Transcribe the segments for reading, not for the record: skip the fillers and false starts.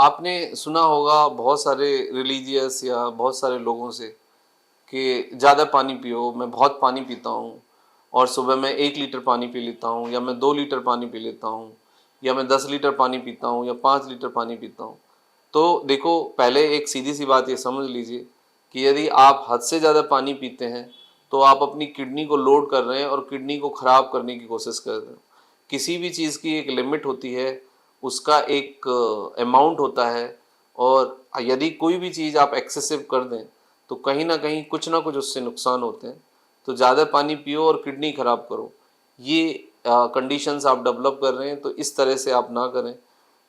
आपने सुना होगा बहुत सारे रिलीजियस या बहुत सारे लोगों से कि ज़्यादा पानी पियो, मैं बहुत पानी पीता हूँ और सुबह मैं 1 लीटर पानी पी लेता हूँ या मैं 2 लीटर पानी पी लेता हूँ या मैं 10 लीटर पानी पीता हूँ या 5 लीटर पानी पीता हूँ। तो देखो, पहले एक सीधी सी बात ये समझ लीजिए कि यदि आप हद से ज़्यादा पानी पीते हैं तो आप अपनी किडनी को लोड कर रहे हैं और किडनी को ख़राब करने की कोशिश कर रहे हो। किसी भी चीज़ की एक लिमिट होती है, उसका एक अमाउंट होता है, और यदि कोई भी चीज़ आप एक्सेसिव कर दें तो कहीं ना कुछ उससे नुकसान होते हैं। तो ज़्यादा पानी पियो और किडनी ख़राब करो, ये कंडीशंस आप डेवलप कर रहे हैं, तो इस तरह से आप ना करें।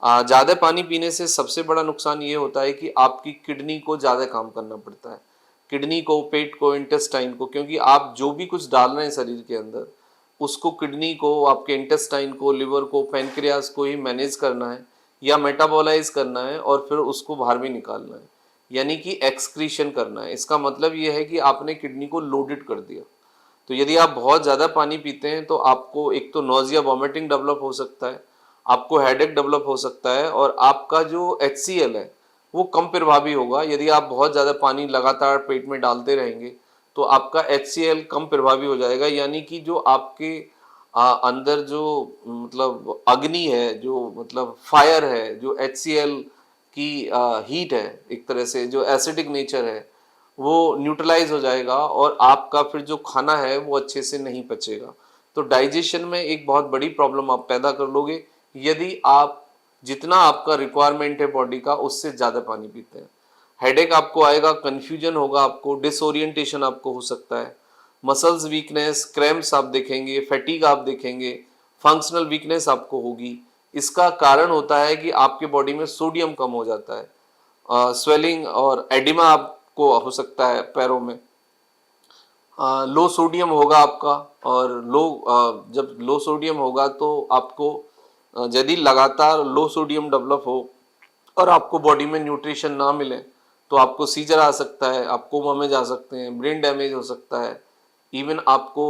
ज़्यादा पानी पीने से सबसे बड़ा नुकसान ये होता है कि आपकी किडनी को ज़्यादा काम करना पड़ता है, किडनी को, पेट को, इंटेस्टाइन को, क्योंकि आप जो भी कुछ डाल रहे हैं शरीर के अंदर, उसको किडनी को, आपके इंटेस्टाइन को, लिवर को, पैनक्रियाज को ही मैनेज करना है या मेटाबोलाइज करना है और फिर उसको बाहर भी निकालना है, यानी कि एक्सक्रीशन करना है। इसका मतलब ये है कि आपने किडनी को लोडेड कर दिया। तो यदि आप बहुत ज़्यादा पानी पीते हैं तो आपको एक तो नोजिया, वॉमिटिंग डेवलप हो सकता है, आपको हेडेक डेवलप हो सकता है, और आपका जो HCl है वो कम प्रभावी होगा। यदि आप बहुत ज़्यादा पानी लगातार पेट में डालते रहेंगे तो आपका HCl कम प्रभावी हो जाएगा, यानी कि जो आपके अंदर जो मतलब अग्नि है, जो मतलब फायर है, जो HCl की हीट है, एक तरह से जो एसिडिक नेचर है, वो न्यूट्रलाइज हो जाएगा और आपका फिर जो खाना है वो अच्छे से नहीं पचेगा। तो डाइजेशन में एक बहुत बड़ी प्रॉब्लम आप पैदा कर लोगे यदि आप जितना आपका रिक्वायरमेंट है बॉडी का उससे ज़्यादा पानी पीते हैं। हेडेक आपको आएगा, कन्फ्यूजन होगा आपको, डिसोरिएंटेशन आपको हो सकता है, मसल्स वीकनेस, क्रैम्प्स आप देखेंगे, फैटीग आप देखेंगे, फंक्शनल वीकनेस आपको होगी। इसका कारण होता है कि आपके बॉडी में सोडियम कम हो जाता है, स्वेलिंग और एडिमा आपको हो सकता है पैरों में, लो सोडियम होगा आपका। और जब लो सोडियम होगा तो आपको यदि लगातार लो सोडियम डेवलप हो और आपको बॉडी में न्यूट्रिशन ना मिले तो आपको सीजर आ सकता है, आपको कोमा में जा सकते हैं, ब्रेन डैमेज हो सकता है, इवन आपको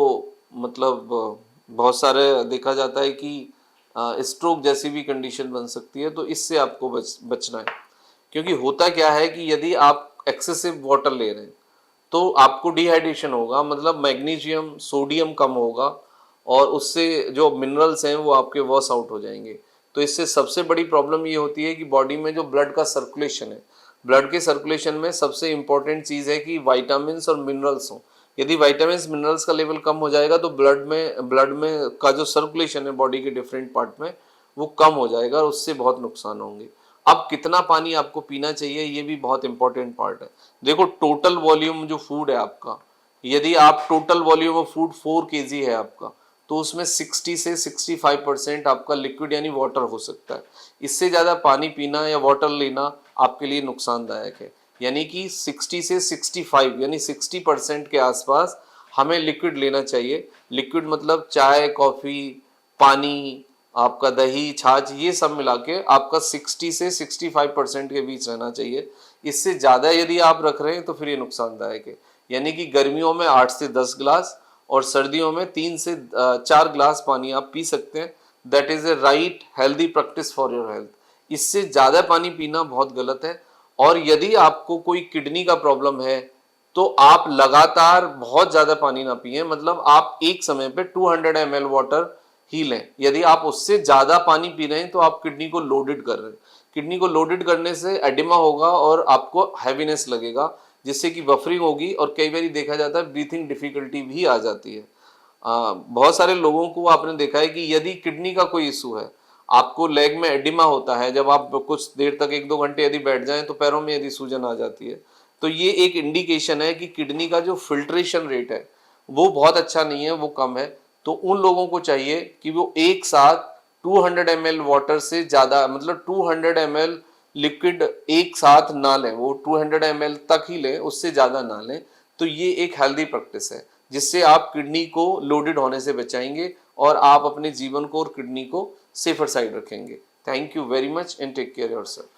मतलब बहुत सारे देखा जाता है कि स्ट्रोक जैसी भी कंडीशन बन सकती है। तो इससे आपको बचना है, क्योंकि होता क्या है कि यदि आप एक्सेसिव वाटर ले रहे हैं तो आपको डिहाइड्रेशन होगा, मतलब मैग्नीशियम, सोडियम कम होगा और उससे जो मिनरल्स हैं वो आपके वॉश आउट हो जाएंगे। तो इससे सबसे बड़ी प्रॉब्लम ये होती है कि बॉडी में जो ब्लड का सर्कुलेशन है, ब्लड के सर्कुलेशन में सबसे इंपॉर्टेंट चीज़ है कि वाइटामिन और मिनरल्स हों। यदि वाइटामिन मिनरल्स का लेवल कम हो जाएगा तो ब्लड में का जो सर्कुलेशन है बॉडी के डिफरेंट पार्ट में वो कम हो जाएगा और उससे बहुत नुकसान होंगे। अब कितना पानी आपको पीना चाहिए ये भी बहुत इंपॉर्टेंट पार्ट है। देखो, टोटल वॉल्यूम जो फूड है आपका, यदि आप total volume of food 4 kg है आपका, तो उसमें 60 से 65% आपका लिक्विड यानी वाटर हो सकता है। इससे ज़्यादा पानी पीना या वाटर लेना आपके लिए नुकसानदायक है, यानी कि 60 से 65 यानी 60% के आसपास हमें लिक्विड लेना चाहिए। लिक्विड मतलब चाय, कॉफ़ी, पानी, आपका दही, छाछ, ये सब मिला के आपका 60 से 65% के बीच रहना चाहिए। इससे ज़्यादा यदि आप रख रहे हैं तो फिर ये नुकसानदायक है। यानी कि गर्मियों में 8 से 10 गिलास और सर्दियों में 3 से 4 गिलास पानी आप पी सकते हैं। That is a right healthy practice for your health. इससे ज़्यादा पानी पीना बहुत गलत है। और यदि आपको कोई किडनी का प्रॉब्लम है तो आप लगातार बहुत ज़्यादा पानी ना पिए, मतलब आप एक समय पे 200 ml वाटर ही लें। यदि आप उससे ज़्यादा पानी पी रहे हैं तो आप किडनी को लोडेड कर रहे हैं। किडनी को लोडेड करने से एडिमा होगा और आपको हैवीनेस लगेगा, जिससे कि बफरिंग होगी और कई बार देखा जाता है ब्रीथिंग डिफिकल्टी भी आ जाती है। बहुत सारे लोगों को आपने देखा है कि यदि किडनी का कोई इशू है, आपको लेग में एडिमा होता है, जब आप कुछ देर तक 1-2 घंटे यदि बैठ जाएं तो पैरों में यदि सूजन आ जाती है, तो ये एक इंडिकेशन है कि किडनी का जो फिल्ट्रेशन रेट है वो बहुत अच्छा नहीं है, वो कम है। तो उन लोगों को चाहिए कि वो एक साथ 200 ml वाटर से ज़्यादा, मतलब 200 ml लिक्विड एक साथ ना लें, वो 200 ml तक ही लें, उससे ज़्यादा ना लें। तो ये एक हेल्दी प्रैक्टिस है जिससे आप किडनी को लोडेड होने से बचाएंगे और आप अपने जीवन को और किडनी को सेफर साइड रखेंगे। Thank you very much and take care yourself.